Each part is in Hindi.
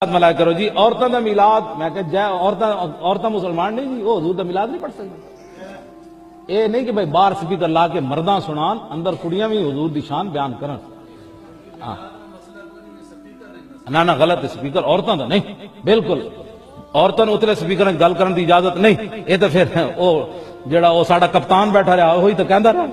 मलाया करो जी औरतों का मिलाद। मैं कह औरत मुसलमान नहीं जी, वो हजूर का मिलाद नहीं पढ़ सकती। ये नहीं कि भाई बाहर स्पीकर ला के मर्दा सुनान, अंदर कुड़ियां भी हजूर की शान बयान करन। ना ना गलत स्पीकर औरतों का नहीं, बिल्कुल औरतों ने उतले स्पीकर गल करने की इजाजत नहीं। ये तो फिर वो जेड़ा वो साडा कप्तान बैठा रहा वही तो कहता रहा।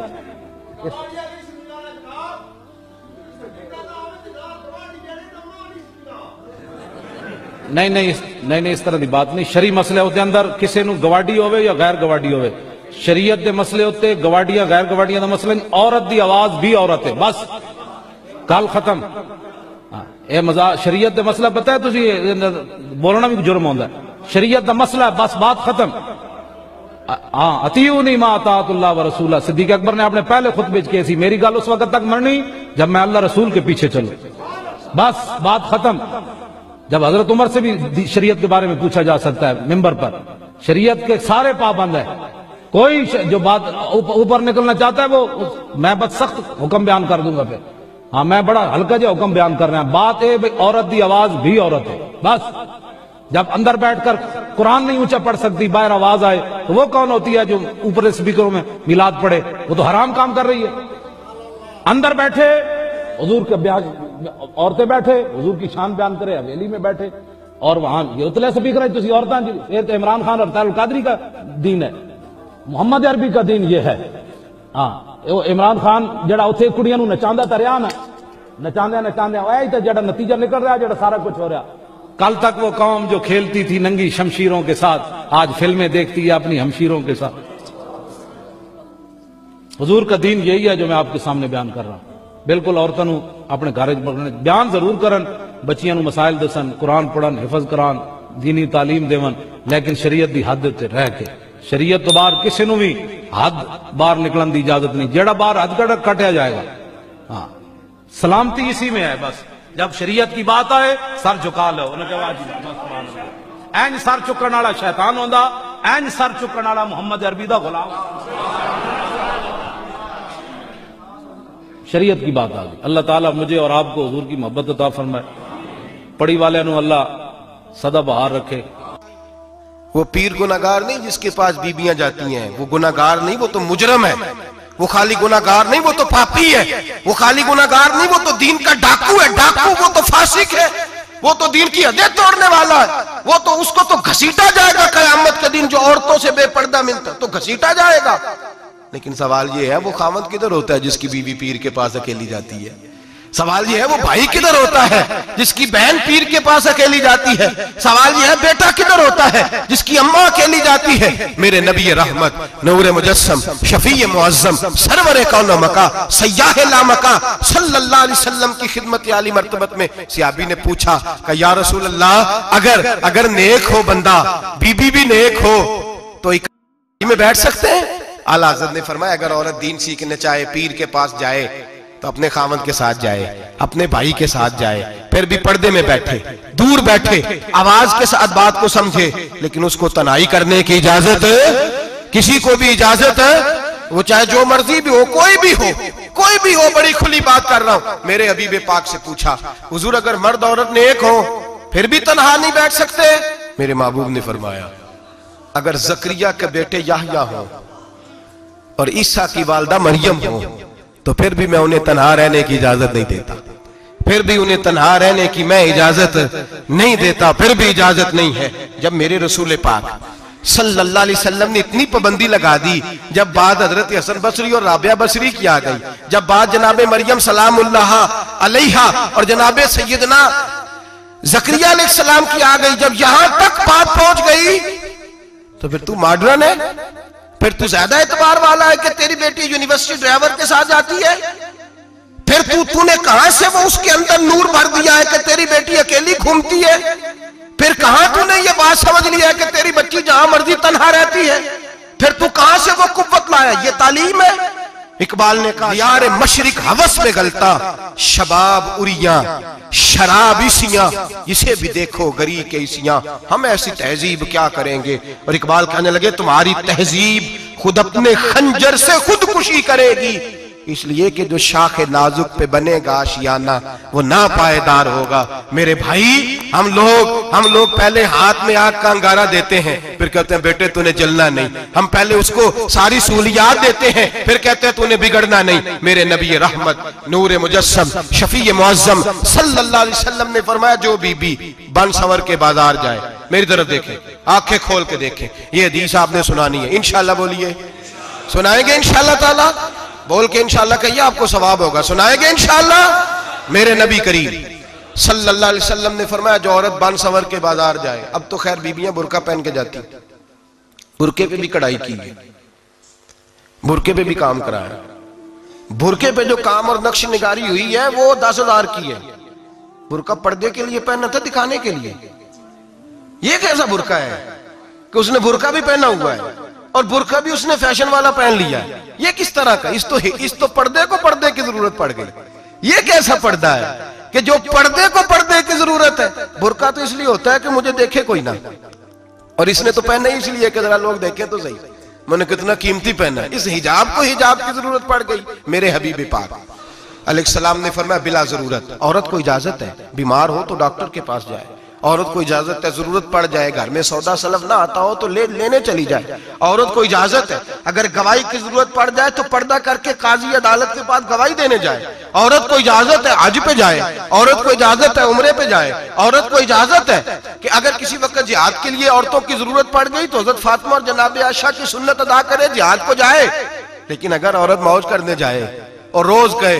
नहीं नहीं नहीं नहीं, इस तरह की बात नहीं। शरी मसले होते अंदर किसी को गवाडी होवे या गैर गवाडी होवे, शरीयत के मसले होते गवाडियां गैर गवाडियां का मसला नहीं। औरत की आवाज भी औरत है, बस गल खत्म। ये मजा शरीयत का मसला पता है तुझे, बोलना भी जुर्म होता है। शरीयत का मसला बस बात खत्म। हाँ अतीऊ नहीं मा अताअतुल्लाह व रसूला। सिद्दीक अकबर ने अपने पहले खुतबे में कही मेरी गल उस वक्त तक मरनी जब मैं अल्लाह रसूल के पीछे चलूं, बस बात खत्म। जब हजरत उमर से भी शरीयत के बारे में पूछा जा सकता है मिंबर पर, शरीयत के सारे पाबंद है। कोई जो बात ऊपर निकलना चाहता है वो मैं बस सख्त हुक्म बयान कर दूंगा। फिर हाँ मैं बड़ा हल्का जो हुक्म बयान कर रहा हूं। बात है भाई औरत की आवाज भी औरत है, बस। जब अंदर बैठकर कुरान नहीं ऊंचा पढ़ सकती, बाहर आवाज आए तो वो कौन होती है जो ऊपर स्पीकरों में मिलाद पढ़े? वो तो हराम काम कर रही है। अंदर बैठे हुजूर के बयान, औरतें बैठे हुजूर की शान बयान करे, हवेली में बैठे और वहां ये उतले स्पीकर है तुसी औरतां जी। ये तो इमरान खान और तारुल कादरी का दीन है, मोहम्मद अरबी का दीन ये है। हाँ वो इमरान खान जड़ा उथे कुड़ियां नचांदा तरिया ना, नचांदे नचांदे वही तो जड़ा नतीजा निकल रहा, जड़ा सारा कुछ हो रहा। कल तक वो कौम जो खेलती थी नंगी शमशीरों के साथ, आज फिल्में देखती है अपनी हमशीरों के साथ। हुजूर का दीन यही है जो मैं आपके सामने बयान कर रहा हूं। बिल्कुल औरतों अपने घर बयान जरूर करन, बच्चियों को मसाइल दसन, कुरान पढ़न, हिफज करान, दीनी तालीम देवन, लेकिन शरीयत की हद से रह के। शरीयत तो बाहर किसी को भी हद बाहर निकलने की इजाजत नहीं। जेड़ा बाहर हद कटिया जाएगा। हाँ सलामती इसी में है बस। जब शरीयत की बात आए सर झुका लो। एंज सर चुकन वाला शैतान होंदा, एंज सर चुकन वाला मोहम्मद अरबी दा गुलाम। शरीयत की बात आ गई। अल्लाह ताला मुझे और आपको हुजूर की मोहब्बत अता फरमाए। पढ़ी वाले नु अल्लाह सदा बहार रखे। वो पीर गुनाहगार नहीं जिसके पास बीबियां जाती हैं, वो गुनाहगार नहीं, वो तो मुजरम है। वो खाली गुनाहगार नहीं, वो तो पापी है। वो खाली गुनाहगार नहीं, वो तो दीन का डाकू है। डाकू वो तो फासिक है, वो तो दीन की हदें तोड़ने वाला है। वो तो उसको तो घसीटा जाएगा कयामत के दिन। जो औरतों से बेपर्दा मिलता तो घसीटा जाएगा। लेकिन सवाल ये है वो खामद किधर होता है जिसकी बीवी पीर के पास अकेली जाती है? सवाल ये है वो भाई किधर होता है जिसकी बहन पीर के पास अकेली जाती है? सवाल ये है बेटा किधर होता है जिसकी अम्मा अकेली जाती है? मेरे नबी रहमत नूर मुजस्सम शफी मुअज्जम सरवर कौन मका सयाह लामका सल्लल्लाहु अलैहि वसल्लम की खिदमत आली मर्तबत में सहाबी ने पूछा कि या रसूल अल्लाह अगर नेक हो बंदा, बीबी भी नेक हो तो एक में बैठ सकते हैं? आला हज़रत ने फरमाया अगर औरत दीन सीखने चाहे पीर के पास जाए तो अपने खामद के साथ जाए, अपने भाई के साथ जाए, फिर भी पर्दे में बैठे, दूर बैठे, आवाज के साथ बात को समझे, लेकिन उसको तनाई करने की इजाजत किसी को भी इजाजत है। वो चाहे जो मर्जी भी हो, कोई भी हो, बड़ी खुली बात कर रहा हूं। मेरे हबीब पाक से पूछा हुजूर अगर मर्द औरत नेक हो फिर भी तन्हा नहीं बैठ सकते? मेरे महबूब ने फरमाया अगर जकरिया के बेटे याहया हो और ईसा की वालदा मरियम हो तो फिर भी मैं उन्हें तन्हा रहने की इजाजत नहीं देता। फिर भी उन्हें तन्हा रहने की मैं इजाजत नहीं देता, फिर भी इजाजत नहीं है। जब मेरे रसूल पाक सल्लल्लाहु अलैहि वसल्लम ने इतनी पाबंदी लगा दी, जब बात हजरत हसन बसरी और राबिया बसरी की आ गई, जब बात जनाबे मरियम सलामुल्लाह अलैहा और जनाबे सैयदना जकरिया अलैहिस्सलाम की आ गई, जब यहां तक बात पहुंच गई तो फिर तू मॉडर्न है, फिर तू ज्यादा एतबार वाला है कि तेरी बेटी यूनिवर्सिटी ड्राइवर के साथ जाती है? फिर तूने कहां से वो उसके अंदर नूर भर दिया है कि तेरी बेटी अकेली घूमती है? फिर कहां तूने ये बात समझ लिया है कि तेरी बच्ची जहां मर्जी तन्हा रहती है? फिर तू कहां से वो कुव्वत लाया? ये तालीम है? इकबाल ने कहा यार मशरिक हवस में गलता शबाब उरिया शराब इसियां, इसे भी देखो गरी के इसियां, हम ऐसी तहजीब क्या करेंगे? और इकबाल कहने लगे तुम्हारी तहजीब खुद अपने खंजर से खुदकुशी करेगी, इसलिए कि जो शाख नाजुक पे बनेगा आशियाना वो ना पायदार होगा। मेरे भाई, हम लोग पहले हाथ में आग का अंगारा देते हैं, फिर कहते हैं बेटे तूने जलना नहीं। हम पहले उसको सारी सहूलियात देते हैं, फिर कहते हैं तूने बिगड़ना नहीं। मेरे नबी रहमत नूर मुजस्सम शफी मुअज्जम सल्लल्लाहु अलैहि वसल्लम ने फरमाया, जो बीबी बन सवर के बाजार जाए, मेरी तरफ देखें, आंखें खोल के देखें, ये हदीस आपने सुनानी है। इंशाल्लाह बोलिए, सुनाएंगे इंशाल्लाह ताला, बोल के इंशाल्लाह कहिए, आपको सवाब होगा। सुनाएंगे इंशाल्लाह। मेरे नबी करीम सल्लल्लाहु अलैहि वसल्लम ने फरमाया, जो औरत बन सवर के बाजार जाए, अब तो खैर बीबियां बुरका पहन के जाती, बुरके पे भी कढ़ाई की है, बुरके पे भी काम कराया। बुरके पे जो काम और नक्श निगारी हुई है वो 10,000 की है। बुरका पर्दे के लिए पहना था, दिखाने के लिए। ये कैसा बुरका है कि उसने बुरका भी पहना हुआ है और बुरका भी उसने फैशन वाला पहन लिया है। ये किस तरह का? इस तो पर्दे को पर्दे की जरूरत पड़ गई। ये कैसा पर्दा है कि जो पर्दे को पर्दे की जरूरत है? बुरका तो इसलिए होता है कि मुझे देखे कोई ना, और इसने तो पहना ही इसलिए कि जरा लोग देखे तो सही, मैंने कितना कीमती पहना है। इस हिजाब को हिजाब की जरूरत पड़ गई। मेरे हबीब पाक अलैहिस्सलाम ने फरमाया, बिला जरूरत। औरत को इजाजत है, बीमार हो तो डॉक्टर के पास जाए। औरत को इजाजत है, जरूरत पड़ जाए, घर में सौदा सलफ ना आता हो तो लेने चली जाए। औरत को इजाजत है, अगर गवाही की जरूरत पड़ जाए तो पर्दा करके काजी अदालत के पास गवाही देने जाए। औरत को इजाजत है हज पे जाए, औरत को इजाजत है उम्रे पे जाए। औरत को इजाजत है कि अगर किसी वक्त जिहाद के लिए औरतों की जरूरत पड़ गई तो हजरत फातिमा और जनाब आयशा की सुन्नत अदा करे, जिहाद को जाए। लेकिन अगर औरत मौज करने जाए और रोज कहे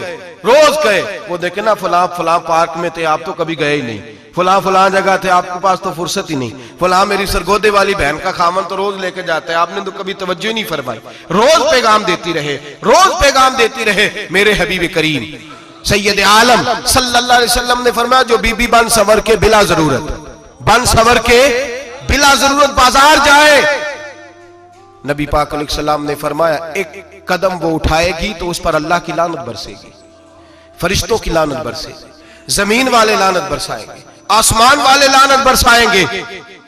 वो देखे ना, फला पार्क में थे, आप तो कभी गए ही नहीं, फला जगह थे, आपके पास तो फुर्सत ही नहीं, फला मेरी सरगोदे वाली बहन का खामन तो रोज लेके जाता है, आपने तो कभी तवज्जो नहीं फरमाई। रोज पैगाम देती रहे। मेरे हबीब करीम सैयद आलम सल्लल्लाहु अलैहि वसल्लम ने फरमाया, जो बीबी बन सवर के बिला जरूरत बाजार जाए, नबी पाक अलैहिस्सलाम ने फरमाया, एक कदम वो उठाएगी तो उस पर अल्लाह की लानत बरसेगी, फरिश्तों की लानत बरसेगी, जमीन वाले लानत बरसाएंगे, आसमान वाले लानत बरसाएंगे।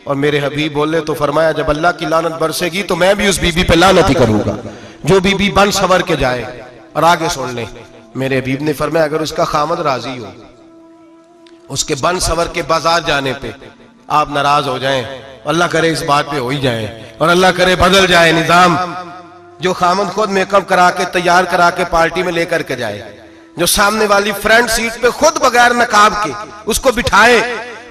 और मेरे हबीब बोले तो फरमाया, जब अल्लाह की लानत बरसेगी तो मैं भी उस बीबी पे लानत ही करूंगा जो बीबी बन सवर के जाए। और आगे सुन ले, मेरे हबीब ने फरमाया, अगर उसका खामद राजी हो, उसके बन सवर के बाजार जाने पे आप नाराज हो जाएं, अल्लाह करे इस बात पे हो ही जाए, और अल्लाह करे बदल जाए निजाम, जो खामद खुद मेकअप करा के तैयार करा के पार्टी में लेकर के जाए, जो सामने वाली फ्रंट सीट पे खुद बगैर नकाब के उसको बिठाए,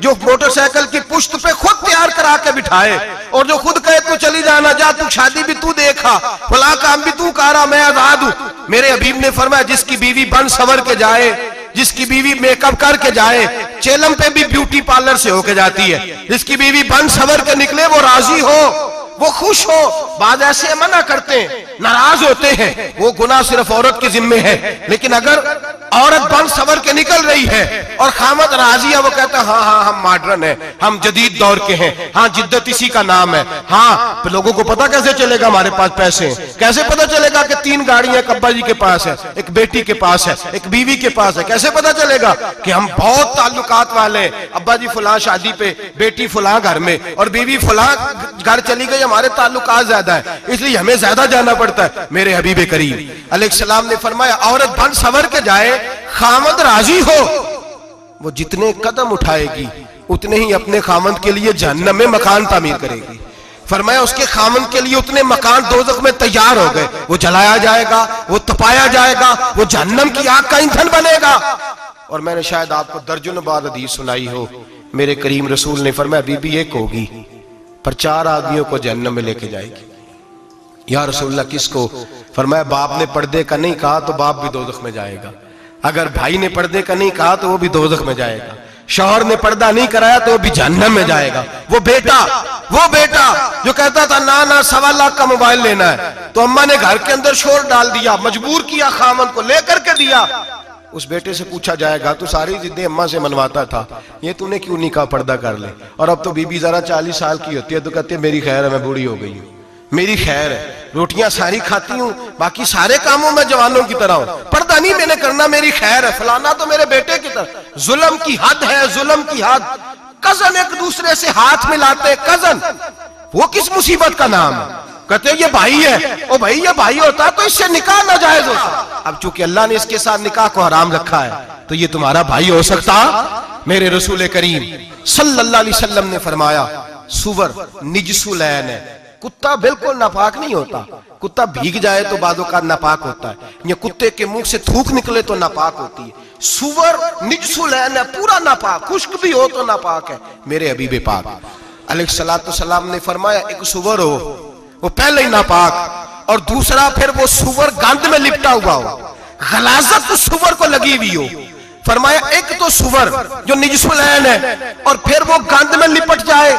जो मोटरसाइकिल की पुश्त पे खुद तैयार करा के बिठाए, और जो खुद कहे तू चली जाना, जा तू शादी भी तू देखा, फला काम भी तू करा, मैं आजाद हूं। मेरे हबीब ने फरमाया, जिसकी बीवी बन सवर के जाए, जिसकी बीवी मेकअप करके जाए, चेलम पे भी ब्यूटी पार्लर से होके जाती है, जिसकी बीवी बन सवर के निकले, वो राजी हो, वो खुश हो। बाद ऐसे मना करते हैं, नाराज होते हैं, वो गुनाह सिर्फ औरत के जिम्मे है। लेकिन अगर औरत बन सवर के निकल रही है और खामद राजी है, वो कहता है हाँ हम मॉडर्न है, हम जदीद दौर के हैं, हाँ जिद्दत इसी का नाम है। हाँ, तो लोगों को पता कैसे चलेगा हमारे पास पैसे हैं? कैसे पता चलेगा कि 3 गाड़ियां एक अब्बा जी के पास है, एक बेटी के पास है, एक बीवी के पास है? कैसे पता चलेगा कि हम बहुत ताल्लुकात वाले हैं? अब्बा जी फुला शादी पे, बेटी फुला घर में, और बीवी फुला घर चली गई, हमारे ताल्लुकात ज्यादा है, इसलिए हमें ज्यादा जाना पड़ता है। मेरे हबीब करीम अलैहिस्सलाम ने फरमाया, औरत बन सवर के जाए, खामद राजी हो, वो जितने कदम उठाएगी उतने ही अपने खामद के लिए जहन्नम में मकान तामीर करेगी। फरमाया, उसके खामद के लिए उतने मकान दोज़ख में तैयार हो गए, वो जलाया जाएगा, वो तपाया जाएगा, वो जहन्नम की आग का ईंधन बनेगा। और मैंने शायद आपको दर्जनों बार हदीस सुनाई हो, मेरे करीम रसूल ने फरमाया, बीबी एक होगी पर 4 आदमियों को जहन्नम में लेके जाएगी। या रसूलल्लाह किसको? फरमाया, बाप ने पर्दे का नहीं कहा तो बाप भी दोज़ख में जाएगा, अगर भाई ने पर्दे का नहीं कहा तो वो भी दोज़ख में जाएगा, शौहर ने पर्दा नहीं कराया तो वो भी जहन्नम में जाएगा। वो बेटा जो कहता था ना 1.25 लाख का मोबाइल लेना है, तो अम्मा ने घर के अंदर शोर डाल दिया, मजबूर किया, खामन को लेकर के दिया। उस बेटे से पूछा जाएगा, तू सारी जिद्दें अम्मा से मनवाता था, ये तूने क्यों नहीं कहा पर्दा कर ले? और अब तो बीबी जरा 40 साल की होती है तो कहती है मेरी खैर है, मैं बूढ़ी हो गई हूँ, मेरी खैर है, रोटियां सारी खाती हूँ, बाकी सारे कामों में जवानों की तरह हूं, पर्दा नहीं मैंने करना, मेरी खैर है। फलाना तो मेरे बेटे की तरह। जुल्म की हद है, जुल्म की हद। कजन एक दूसरे से हाथ मिलाते, कजन, वो किस मुसीबत का नाम है? कहते ये भाई है, ओ भाई ये भाई होता तो इससे निकाह नाजायज होता। अब चूंकि अल्लाह ने इसके साथ निकाह को हराम रखा है तो ये तुम्हारा भाई हो सकता? मेरे रसूल करीम सल्लल्लाहु अलैहि वसल्लम ने फरमाया सुवर निजसुल ऐन है, कुत्ता बिल्कुल नापाक नहीं होता। कुत्ता भीग जाए तो बादों का नापाक होता है, या कुत्ते के मुंह से थूक निकले तो नापाक होती है। सुवर निजसुल ऐन है, पूरा नापाक, खुश्क भी हो तो नापाक है। मेरे हबीब पाक अलैहिस्सलातु सलाम ने फरमाया एक सुवर हो वो पहले ही नापाक, और दूसरा फिर वो सुवर गंद में लिपटा हुआ हो, गलाजत उस सुवर को लगी हुई हो। फरमाया एक तो सुवर जो निजसुल ऐन है और फिर वो गंद में लिपट जाए,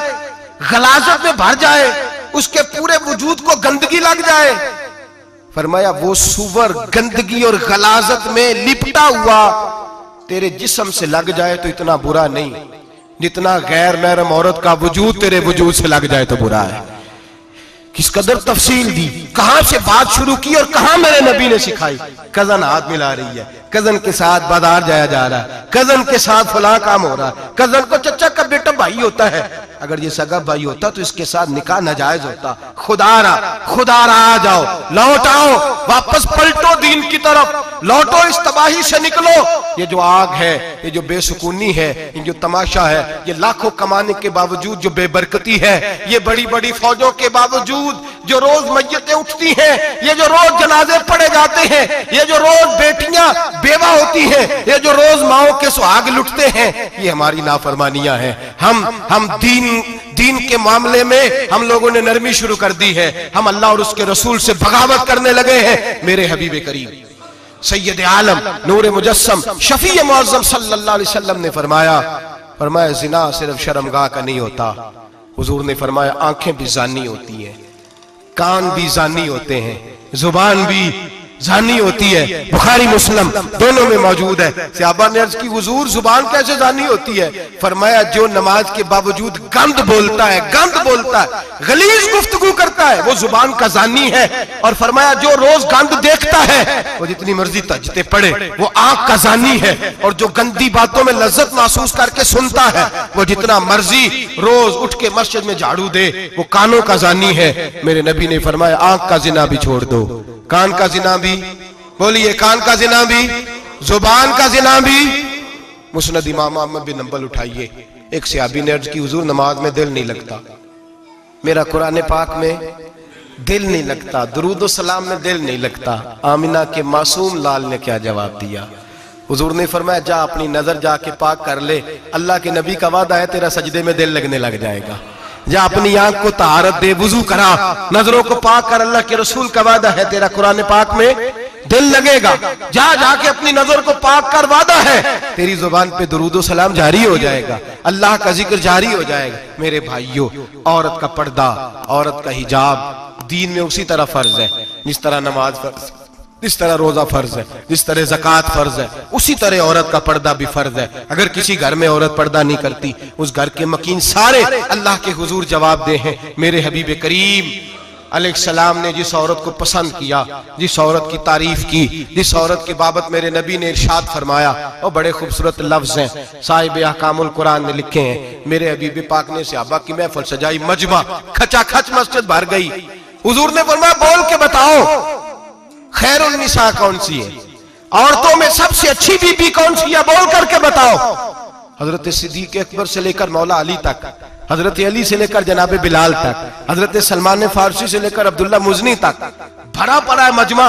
गलाजत में भर जाए, उसके पूरे वजूद को गंदगी लग जाए। फरमाया वो सुवर गंदगी और गलाजत में लिपटा हुआ तेरे जिस्म से लग जाए तो इतना बुरा नहीं, जितना गैर महरम औरत का वजूद तेरे वजूद से लग जाए तो बुरा है। किस कदर तफसील दी, कहां से बात शुरू की और कहां मेरे नबी ने सिखाई। कजन हाथ मिला रही है, कजन के साथ बाजार जाया जा रहा है, कजन के साथ फला काम हो रहा है, कजन को चचा का बेटा भाई होता है, अगर ये सगा भाई होता तो इसके साथ निकाह नाजायज होता। खुदारा आ जाओ, लौट आओ, वापस पलटो दीन की तरफ, लौटो, इस तबाही से निकलो। ये जो आग है, ये जो बेसुकूनी है, ये जो तमाशा है, ये लाखों कमाने के बावजूद जो बेबरकती है, ये बड़ी बड़ी फौजों के बावजूद जो रोज मय्यतें उठती हैं, ये जो रोज जनाजे पढ़े जाते हैं, ये जो रोज बेटियां बेवा होती हैं, ये जो रोज माओ के सुहाग लुटते हैं, ये हमारी नाफरमानियां हैं। हम दीन के मामले में हम लोगों ने नरमी शुरू कर दी है, हम अल्लाह और उसके रसूल से बगावत करने लगे हैं। मेरे हबीब करीम सैयद आलम नूर मुजस्सम शफी मुअज़्ज़म सल्लल्लाहु अलैहि वसल्लम ने फरमाया जिना सिर्फ शर्मगाह का नहीं होता, हुजूर ने फरमाया आंखें भी जानी होती हैं, कान भी जानी होते हैं, जुबान भी जानी होती है। बुखारी मुस्लिम दोनों में मौजूद है। सहाबा ने अर्ज की हुजूर जुबान कैसे जानी होती है? फरमाया जो नमाज के बावजूद गंद बोलता है, गलीज गुफ्तगू करता है, वो जुबान का जानी है। और फरमाया जो रोज गंद देखता है, वो जितनी मर्जी तजते पड़े, वो आंख का जानी है। और जो गंदी बातों में लज्जत महसूस करके सुनता है, वो जितना मर्जी रोज उठ के मस्जिद में झाड़ू दे, वो कानों का जानी है। मेरे नबी ने फरमाया आंख का जिना भी छोड़ दो, कान का जिना भी, बोलिए कान का जिना भी, जुबान का जिना भी। मुस्नद इमाम अहमद बिन हंबल उठाइए, एक सहाबी ने अर्ज की हुजूर नमाज में दिल नहीं लगता, मेरा कुरान पाक में दिल नहीं लगता, दुरूद सलाम में दिल नहीं लगता। आमिना के मासूम लाल ने क्या जवाब दिया? हुजूर ने फरमाया जा अपनी नजर जाके पाक कर ले, अल्लाह के नबी का वादा है तेरा सजदे में दिल लगने लग जाएगा। जा अपनी आंख को तहारत दे, वुजू करा, नजरों को पाक कर, अल्लाह के रसूल का वादा है तेरा कुरान पाक में दिल लगेगा। जा जाके अपनी नजर को पाक कर, वादा है तेरी जुबान पे दुरूद सलाम जारी हो जाएगा, अल्लाह का जिक्र जारी हो जाएगा। मेरे भाइयों, औरत का पर्दा, औरत का हिजाब दीन में उसी तरह फर्ज है जिस तरह नमाज फर्ज, जिस तरह रोजा फर्ज है, जिस तरह ज़कात फर्ज है, उसी तरह औरत का पर्दा भी फर्ज है। अगर किसी घर में औरत पर्दा नहीं करती, उस घर के मकीन सारे अल्लाह के हुजूर जवाब दे हैं। मेरे हबीब करीम अलैहिस्सलाम ने जिस औरत को पसंद किया, जिस औरत की तारीफ की, जिस औरत की बाबत मेरे नबी ने इरशाद फरमाया, और बड़े खूबसूरत लफ्ज हैं, साहिब अहकामुल कुरान ने लिखे हैं। मेरे हबीब पाक ने सहाबा की महफिल सजाई, मजमा खचाखच मस्जिद भर गई। हुजूर ने फरमाया बोल के बताओ खैरुन निसा कौन सी है, औरतों में सबसे अच्छी बीबी कौन सी है, बोल करके बताओ। हजरत सिद्दीक अकबर से लेकर मौला अली तक, हजरत अली से लेकर जनाब बिलाल तक, हजरत सलमान फारसी से लेकर अब्दुल्ला मुजनी तक भरा पड़ा है मजमा।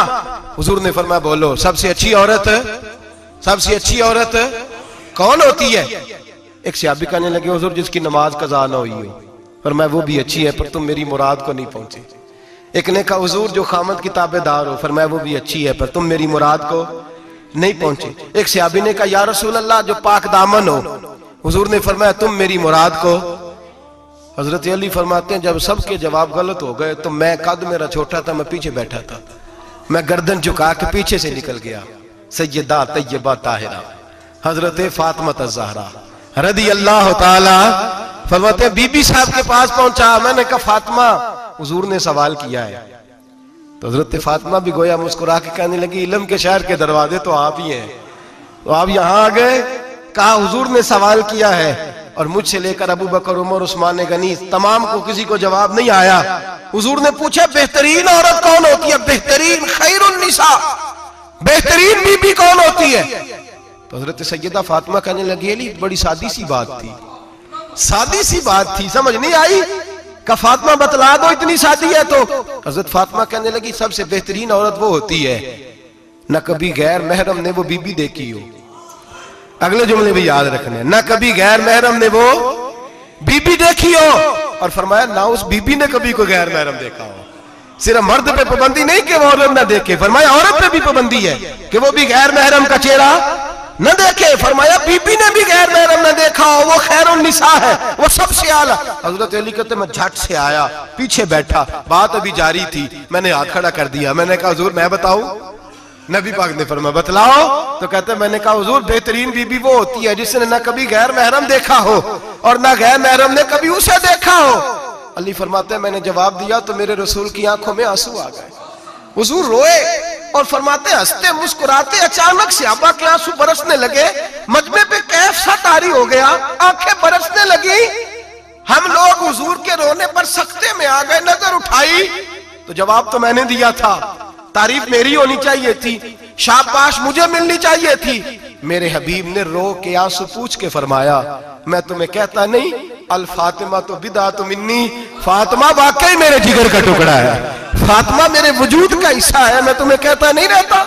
हुजूर ने फरमाया बोलो सबसे अच्छी औरत, सबसे अच्छी औरत कौन होती है? एक सहाबी कहने लगे हुजूर जिसकी नमाज कज़ा न हुई हो। फरमाया वो भी अच्छी है पर तुम मेरी मुराद को नहीं पहुंचे। एक ने कहा हुजूर जो खामद की ताबेदार हो। फरमाया वो भी अच्छी है पर तुम मेरी मुराद को नहीं पहुंचे। एक सहाबी ने कहा या रसूल अल्लाह जो पाक दामन हो। हुजूर ने फरमाया तुम मेरी मुराद को। हजरत अली फरमाते हैं जब सबके जवाब गलत हो गए तो मैं, कद मेरा छोटा था, मैं पीछे बैठा था, मैं गर्दन झुका के पीछे से निकल गया। सैयदा तैयबा ताहिरा हजरत फातिमा ज़हरा रदी अल्लाह ताला फरमाते हैं बीबी साहब के पास पहुंचा। मैंने कहा फातिमा हुजूर ने सवाल किया है। तो हजरत फातिमा भी गोया मुस्कुरा के कहने लगी इल्म के शहर के दरवाजे तो आप ही हैं, तो आप यहाँ आ गए। कहा हुजूर ने सवाल किया है और मुझसे लेकर अबू बकर, उमर, उस्मान गनी तमाम को किसी को जवाब नहीं आया। हुजूर ने पूछा बेहतरीन औरत कौन होती है? बेहतरीन खैरुन निसा, बेहतरीन बीबी कौन होती है? तो हजरत सैयदा फातिमा कहने लगी, अली बड़ी सादी सी बात थी, सादी सी बात थी, समझ नहीं आई? का फातिमा बतला दो, इतनी सादी है। तो हजरत फातिमा कहने लगी, सबसे बेहतरीन औरत वो होती है न कभी गैर महरम ने वो बीबी देखी हो। अगले जुमले भी याद रखने, न कभी गैर महरम ने वो बीबी देखी हो, और फरमाया ना उस बीबी ने कभी कोई गैर महरम देखा हो। सिर्फ मर्द पे पाबंदी नहीं कि वो औरत ना देखे, फरमाया औरत पे भी पाबंदी है कि वो भी गैर महरम का चेहरा न देखे। फरमाया बीबी ने भी गैर महरम न देखा हो, वो खैरुन निसा है, वो सबसे आला। हजरत अली कहते मैं झट से आया, पीछे बैठा, बात अभी जारी थी, मैंने हाथ खड़ा कर दिया, मैंने कहा हुजूर मैं बताऊं? नबी पाक ने फरमाया बतलाओ। तो कहते मैंने कहा हुजूर बेहतरीन बीबी वो होती है जिसने न कभी गैर महरम देखा हो और न गैर महरम ने कभी उसे देखा हो। अली फरमाते हैं मैंने जवाब दिया तो मेरे रसूल की आंखों में आंसू आ गए, हुजूर रोए और फरमाते हंसते मुस्कुराते अचानक सहाबा के आंसू बरसने लगे, मजमे पे कैफ सा तारी हो गया, आंखें बरसने लगी। हम लोग हुजूर के रोने पर सख्ते में आ गए, नजर उठाई तो जवाब तो मैंने दिया था, तारीफ मेरी होनी चाहिए थी, शाबाश मुझे मिलनी चाहिए थी। मेरे हबीब ने रो के आंसू पूछ के फरमाया मैं तुम्हें कहता नहीं अल फातिमा तो बिदा तो मिन्नी, फातिमा वाकई मेरे जिगर का टुकड़ा है, फातिमा मेरे वजूद का हिस्सा है, मैं तुम्हें कहता नहीं रहता।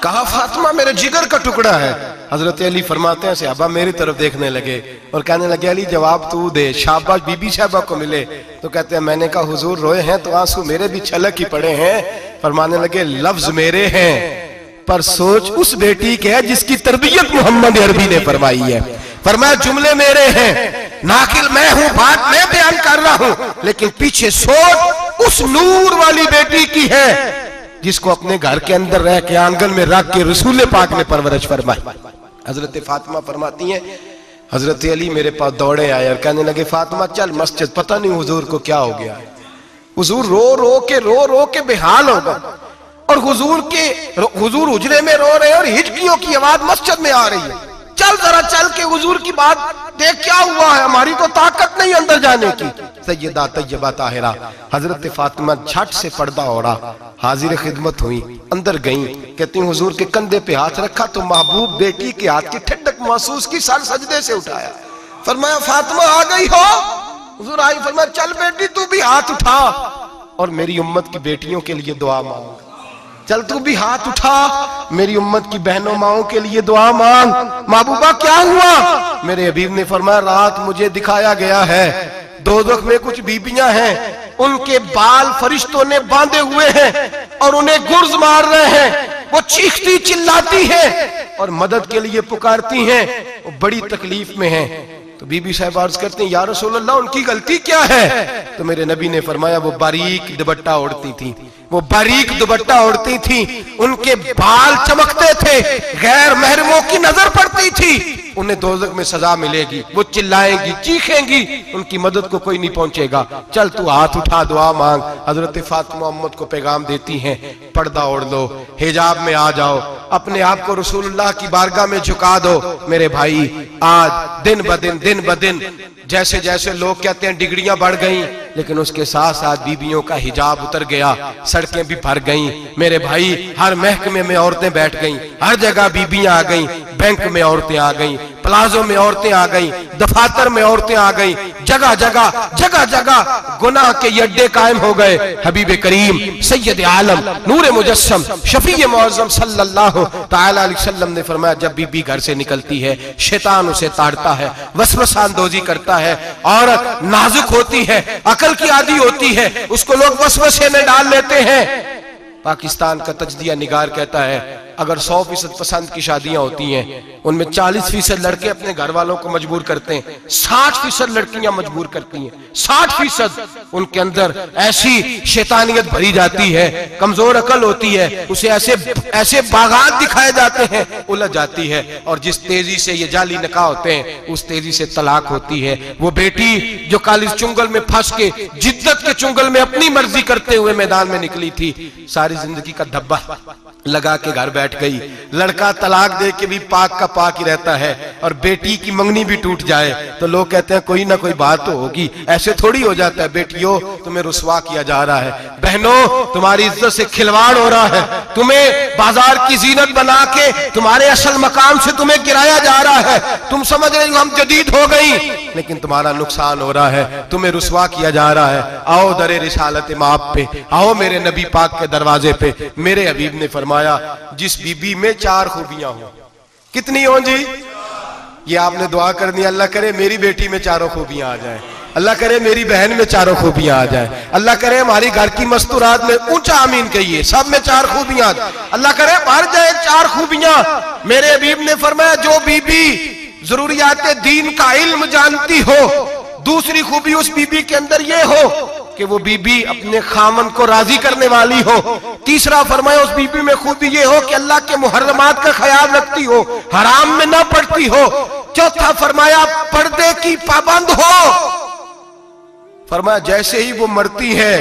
कहा फातिमा मेरे जिगर का टुकड़ा है। हजरत अली फरमाते हैं सहाबा मेरी तरफ देखने लगे और कहने लगे अली जवाब तू दे, शाबाश बीबी साहबा को मिले। तो कहते हैं मैंने कहा हुजूर रोए हैं तो आंसू मेरे भी छलक ही पड़े हैं। फरमाने लगे लफ्ज मेरे हैं पर सोच उस बेटी के है जिसकी तरबियत मोहम्मद अरबी ने फरमाई है। फरमाया जुमले मेरे हैं, नाकिल मैं हूं, बात मैं बयान कर रहा हूं, लेकिन पीछे सोच उस नूर वाली बेटी की है जिसको अपने घर के अंदर रह के आंगन में रख के रसूल पाक ने परवरिश फरमाई। हजरत फातिमा फरमाती हैं हजरत अली मेरे पास दौड़े आए और कहने लगे फातिमा चल मस्जिद, पता नहीं हुजूर को क्या हो गया है, हुजूर रो रो के बेहाल हो गए और हुजूर हुजरे में रो रहे हैं और हिचकियों की आवाज मस्जिद में आ रही है, चल जरा चल के हुजूर की बात देख क्या हुआ है, हमारी तो ताकत नहीं अंदर जाने की। सैयदा तैयबा ताहिरा हजरत फातिमा झट से पर्दा ओढ़ा, हाजिर खिदमत हुई, अंदर गई, कहती हुजूर के कंधे पे हाथ रखा तो महबूब बेटी के हाथ की ठंडक महसूस की, सर सजदे से उठाया, फरमाया फातिमा आ गई हो? हुजूर आई, फरमाया चल बेटी तू भी हाथ उठा और मेरी उम्मत की बेटियों के लिए दुआ मांग, चल तू भी हाथ उठा मेरी उम्मत की बहनों माओं के लिए दुआ मांग। महबूबा क्या हुआ? मेरे हबीब ने फरमाया रात मुझे दिखाया गया है दोज़ख में कुछ बीबियां हैं, उनके बाल फरिश्तों ने बांधे हुए हैं और उन्हें गुर्ज मार रहे हैं, वो चीखती चिल्लाती हैं और मदद के लिए पुकारती हैं, वो बड़ी तकलीफ में हैं। तो बीबी साहब अर्ज करते हैं या रसूल अल्लाह उनकी गलती क्या है? तो मेरे नबी ने फरमाया वो बारीक दुपट्टा ओढ़ती थी, वो बारीक दुपट्टा ओढ़ती थी, उनके बाल चमकते थे, गैर महरमों की नजर पड़ती थी, उन्हें दोज़ख में सजा मिलेगी, वो चिल्लाएंगी चीखेंगी, उनकी मदद को कोई नहीं पहुंचेगा, चल तू हाथ उठा दुआ मांग। हजरत फातिमा उम्मत को पैगाम देती हैं पर्दा ओढ़ लो, हिजाब में आ जाओ, अपने आप को रसूलुल्लाह की बारगाह में झुका दो। मेरे भाई आज दिन ब दिन जैसे जैसे लोग कहते हैं डिग्रियां बढ़ गई, लेकिन उसके साथ साथ बीबियों का हिजाब उतर गया, सड़कें भी भर गईं। मेरे भाई हर महकमे में औरतें बैठ गईं, हर जगह बीबियां आ गईं, बैंक में औरतें आ गईं, प्लाजो में औरतें आ गईं, दफातर में औरतें आ गईं, जगह जगह गुनाह के अड्डे कायम हो गए। हबीब करीम सैयद आलम नूर मुजस्सम शफी मुअज़्ज़म सल्लल्लाहु तआला अलैहि वसल्लम ने फरमाया जब बीबी घर से निकलती है शैतान उसे ताड़ता है, वसवसा अंदोजी करता है, औरत नाजुक होती है, अकल की आदी होती है, उसको लोग वसवसे में डाल लेते हैं। पाकिस्तान का तजदिया निगार कहता है अगर 100% पसंद की शादियां होती हैं उनमें 40% लड़के अपने घर वालों को मजबूर करते हैं, 60% लड़कियां मजबूर करती हैं, 60% उनके अंदर ऐसी शैतानियत भरी जाती है, कमजोर अकल होती है, उसे ऐसे बागात दिखाए जाते हैं, उलझ जाती है और जिस तेजी से ये जाली निकाह होते हैं उस तेजी से तलाक होती है। वो बेटी जो कालिज चुंगल में फंस के जिद्दत के चुंगल में अपनी मर्जी करते हुए मैदान में निकली थी, सारी जिंदगी का धब्बा लगा के घर बैठ गई। लड़का तलाक दे के भी पाक का पाक ही रहता है, और बेटी की मंगनी भी टूट जाए तो लोग कहते हैं कोई ना कोई बात तो होगी। ऐसे थोड़ी हो जाता है। बेटियों, तुम्हें रुसवा किया जा रहा है। बहनों, तुम्हारी इज्जत से खिलवाड़ हो रहा है। तुम्हें बाजार की जीनत बना के तुम्हारे असल मकाम से तुम्हें गिराया जा रहा है। तुम समझ रहे हो हम जदीद हो गई, लेकिन तुम्हारा नुकसान हो रहा है। तुम्हें रुसवा किया जा रहा है। आओ दरे रिसालत माप पे, आओ मेरे नबी पाक के दरवाजे पे। मेरे हबीब ने फरमाया, जिस बीबी में 4 खूबियां हो। कितनी हो जी? ये आपने दुआ करनी, अल्लाह करे मेरी बेटी में 4 खूबियां आ जाए, अल्लाह करे मेरी बहन में 4 खूबियां आ जाए, अल्लाह करे हमारी घर की मस्तूरात में, ऊंचा आमीन कहिए, सब में 4 खूबियां, अल्लाह करे भर जाए 4 खूबियां। मेरे हबीब ने फरमाया, जो बीबी जरूरियात दीन का इल्म जानती हो, दूसरी खूबी उस बीबी के अंदर यह हो कि वो बीबी अपने खामन को राजी करने वाली हो। तीसरा फरमाया, उस बीबी में खूबी ये हो कि अल्लाह के मुहर्रमात का ख्याल रखती हो, हराम में ना पड़ती हो। चौथा फरमाया, पर्दे की पाबंद हो। फरमाया, जैसे ही वो मरती है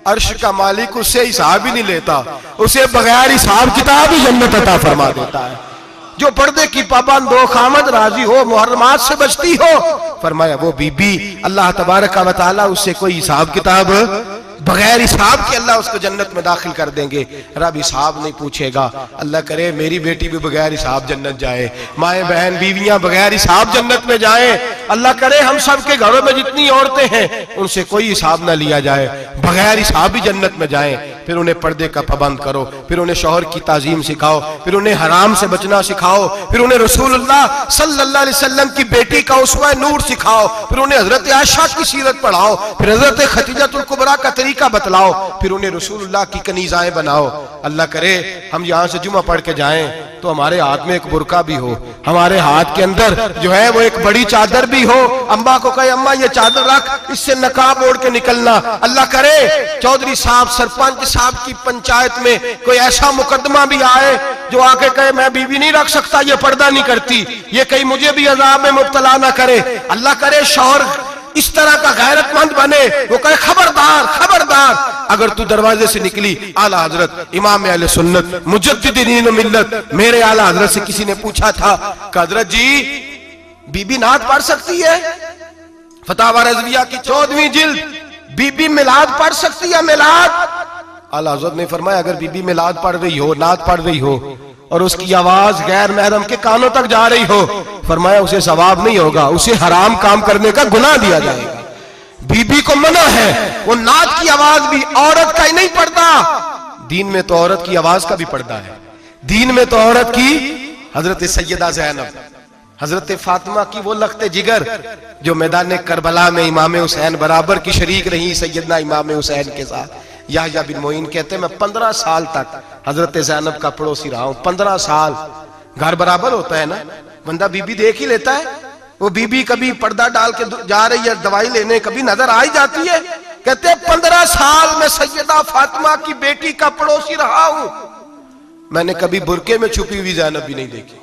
अर्श का मालिक उससे हिसाब ही नहीं लेता, उसे बगैर हिसाब किताब ही जन्नत अता फरमा देता है। जो पर्दे की पाबंद हो, खामद राजी हो, मुहर्रमात से बचती हो, फरमाया वो बीबी अल्लाह तबारक व तआला उससे कोई हिसाब किताब, बगैर हिसाब के अल्लाह उसको जन्नत में दाखिल कर देंगे। रब हिसाब नहीं पूछेगा। अल्लाह करे मेरी बेटी भी बगैर हिसाब जन्नत जाए, माए बहन बीवियां बगैर हिसाब जन्नत में जाए। अल्लाह करे हम सब के घरों में जितनी औरतें हैं उनसे कोई हिसाब ना लिया जाए, बगैर हिसाब भी जन्नत में जाए। फिर उन्हें पर्दे का पाबंद करो, फिर उन्हें शौहर की ताजीम सिखाओ, फिर उन्हें हराम से बचना सिखाओ, फिर उन्हें रसूलुल्लाह सल्लल्लाहु अलैहि वसल्लम की बेटी का उसवा नूर सिखाओ, फिर उन्हें हजरत आयशा की सीरत पढ़ाओ, फिर हजरत खदीजतुल कुबरा का तरीका बतलाओ, फिर उन्हें रसूलुल्लाह की कनीज़ाएं बनाओ। अल्लाह करे हम यहाँ से जुमा पढ़ के जाएं तो हमारे हाथ में एक बुरका भी हो, हमारे हाथ के अंदर जो है वो एक बड़ी चादर भी हो। अम्मा को कहे अम्मा ये चादर रख, इससे नकाब ओढ़ के निकलना। अल्लाह करे चौधरी साहब सरपंच साहब की पंचायत में कोई ऐसा मुकदमा भी आए जो आके कहे मैं बीवी नहीं रख सकता, ये पर्दा नहीं करती, ये कहीं मुझे भी अजाब में मुब्तला ना करे। अल्लाह करे शौहर इस तरह का गैरतमंद बने, वो कहे खबरदार खबरदार, अगर तू दरवाजे से निकली आला हजरत इमाम अहले सुन्नत मुजद्दिदीन मिल्लत मेरे आला हजरत से किसी ने पूछा था कि हजरत जी बीबी नात पढ़ सकती है? फतावा रज़विया की 14वीं जिल्द, बीबी मिलाद पढ़ सकती है? मिलाद आला हजरत ने फरमाया अगर बीबी मिलाद पढ़ रही हो, नात पढ़ रही हो और उसकी आवाज गैर महरम के कानों तक जा रही हो, फरमाया उसे सवाब नहीं होगा, उसे हराम काम करने का गुनाह दिया जाएगा। बीबी को मना है, वो नात की आवाज भी औरत का ही नहीं पड़ता, दीन में तो औरत की आवाज का भी पर्दा है। दीन में तो औरत की हजरत सैयदा ज़ैनब, हजरत फातिमा की वो लख्ते जिगर जो मैदान करबला में इमाम हुसैन बराबर की शरीक रही सैयदना इमाम हुसैन के साथ। याह्या बिन मोइन कहते मैं 15 साल तक हजरत ज़ैनब का पड़ोसी रहा हूं। 15 साल, घर बराबर होता है ना, बंदा बीबी देख ही लेता है। वो बीबी कभी पर्दा डाल के जा रही है दवाई लेने, कभी नजर आ ही जाती है। कहते हैं 15 साल में सैयदा फातिमा की बेटी का पड़ोसी रहा हूं, मैंने कभी बुरके में छुपी हुई ज़ैनब भी नहीं देखी,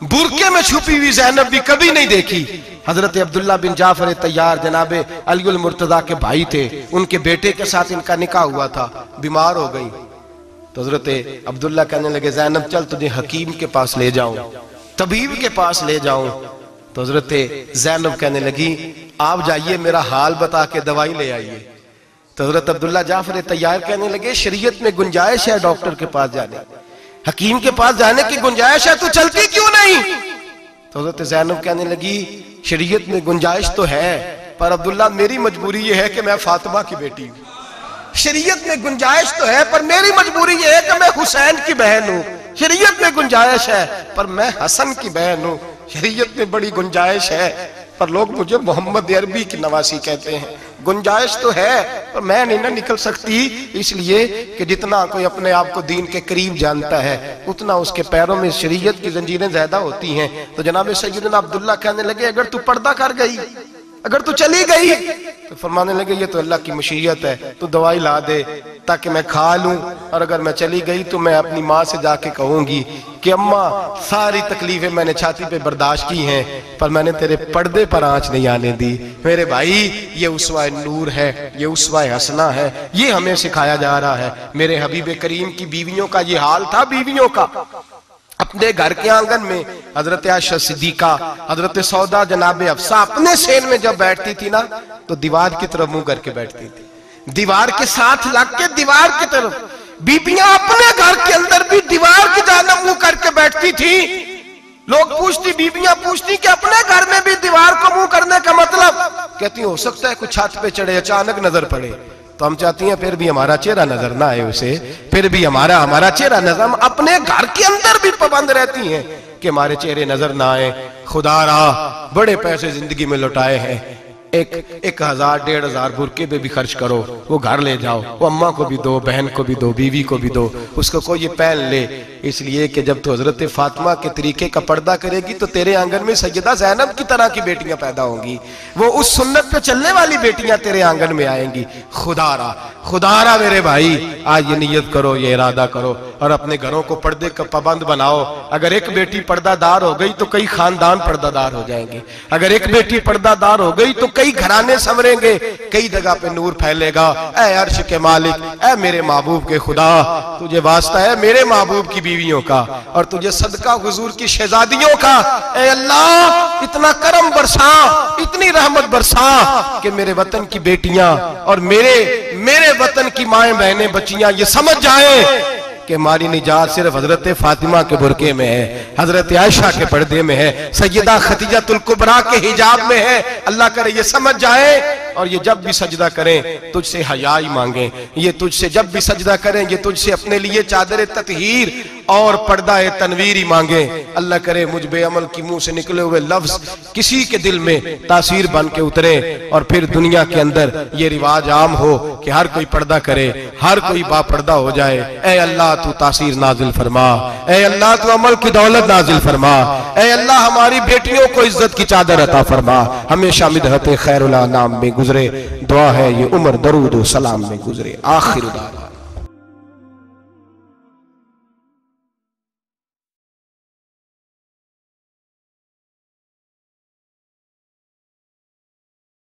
बुरके में छुपी हुई ज़ैनब भी कभी नहीं देखी। हजरत अब्दुल्ला बिन जाफर तैयार जनाबे अलीउल मुर्तजा के भाई थे, उनके बेटे के साथ इनका निकाह हुआ था, बीमार हो गई तो हजरत अब्दुल्ला कहने लगे ज़ैनब चल तुझे हकीम के पास ले जाऊं, तबीब के पास ले जाऊं। तो हजरत ज़ैनब कहने लगी आप जाइए मेरा हाल बता के दवाई ले आइए। तो हजरत अब्दुल्ला जाफर तैयार कहने लगे शरीयत में गुंजाइश है डॉक्टर के पास जाने, हकीम के पास जाने की गुंजाइश है, तू चलती क्यों नहीं? तो हजरत ज़ैनब कहने लगी शरीयत में गुंजाइश तो है पर अब्दुल्ला मेरी मजबूरी ये है कि मैं फातिमा की बेटी हूं। शरीयत में गुंजाइश तो है पर मेरी मजबूरी ये है कि मैं हुसैन की बहन हूं। शरीयत में गुंजाइश है पर मैं हसन की बहन हूं। शरीयत में बड़ी गुंजाइश है पर लोग मुझे मोहम्मद अरबी की नवासी कहते हैं। गुंजाइश तो है पर मैं नहीं ना निकल सकती, इसलिए कि जितना कोई अपने आप को दीन के करीब जानता है उतना उसके पैरों में शरीयत की जंजीरें ज्यादा होती हैं। तो जनाब सैयदना अब्दुल्ला कहने लगे अगर तू पर्दा कर गई, अगर तू चली गई, तो फरमाने लगे ये तो अल्लाह की मशीयत है, तू दवाई ला दे ताकि मैं खा लूं, और अगर मैं चली गई तो मैं अपनी माँ से जाके कहूंगी कि अम्मा सारी तकलीफें मैंने छाती पे बर्दाश्त की हैं, पर मैंने तेरे पर्दे पर आंच नहीं आने दी। मेरे भाई, ये उसवा नूर है, ये उसवा हसना है, ये हमें सिखाया जा रहा है। मेरे हबीब करीम की बीवियों का ये हाल था। बीवियों का अपने घर के आंगन में हजरत आयशा सिद्दीका, हजरत सौदा, जनाबे अफसा अपने सेन में जब बैठती थी ना, तो दीवार की तरफ मुंह करके बैठती थी। दीवार के साथ लग के दीवार की तरफ। बीबियां अपने घर के अंदर भी दीवार की जानब मुंह करके बैठती थी। लोग पूछती, बीबियां पूछती कि अपने घर में भी दीवार को मुंह करने का मतलब? कहती हो सकता है कुछ छत पे चढ़े, अचानक नजर पड़े, तो हम चाहती हैं फिर भी हमारा चेहरा नजर ना आए उसे, फिर भी हमारा चेहरा नजर। हम अपने घर के अंदर भी पाबंद रहती हैं कि हमारे चेहरे नजर ना आए। खुदारा बड़े पैसे जिंदगी में लौटाए हैं, 1000 1500 बुरके पे भी खर्च करो, वो घर ले जाओ, वो अम्मा को भी दो, बहन को भी दो, बीवी को भी दो, उसको कोई ये पहन ले। इसलिए कि जब तो हजरत फातिमा के तरीके का पर्दा करेगी तो तेरे आंगन में सैयदा ज़ैनब की तरह की बेटियां पैदा होंगी। वो उस सुन्नत पे चलने वाली बेटियां तेरे आंगन में आएंगी। खुदारा मेरे भाई, आज ये नियत करो, ये इरादा करो और अपने घरों को पर्दे का पाबंद बनाओ। अगर एक बेटी पर्दादार हो गई तो कई खानदान पर्दादार हो जाएंगे। अगर एक बेटी पर्दादार हो गई तो कई घराने संवरेंगे, कई जगह पे नूर फैलेगा। ऐ अर्श के मालिक, ऐ मेरे महबूब के खुदा, तुझे वास्ता है मेरे महबूब की बीवियों का और तुझे सदका हुजूर की शहजादियों का। ऐ अल्लाह, इतना करम बरसा, इतनी रहमत बरसा कि मेरे वतन की बेटियां और मेरे वतन की माएं बहनें बच्चियां ये समझ जाएं कि हमारी निजात सिर्फ हजरत फातिमा के बुरके में है, हजरत आयशा के पर्दे में है, सैयदा खदीजातुल कुबरा के हिजाब में है। अल्लाह करे ये समझ जाए और ये जब भी सजदा करें तुझसे हयाई मांगे। ये तुझसे जब भी सजदा करें ये तुझसे अपने लिए चादर ततहीर और पर्दा तनवीर ही मांगे। अल्लाह करे मुझ बेअमल की मुंह से निकले हुए लफ्ज किसी के दिल में तासीर बन के उतरे और फिर दुनिया के अंदर ये रिवाज आम हो कि हर कोई पर्दा करे, हर कोई बापर्दा हो जाए। ऐ अल्लाह, तू तासीर नाजिल फरमा। ऐ अल्लाह, तू अमल की दौलत नाजिल फरमा। ऐ अल्लाह, हमारी बेटियों को इज्जत की चादर अता फरमा। हमेशा मिदहत खैरुल अनाम में गुजरे। दुआ है ये उम्र दरूद व सलाम में गुजरे। आखिर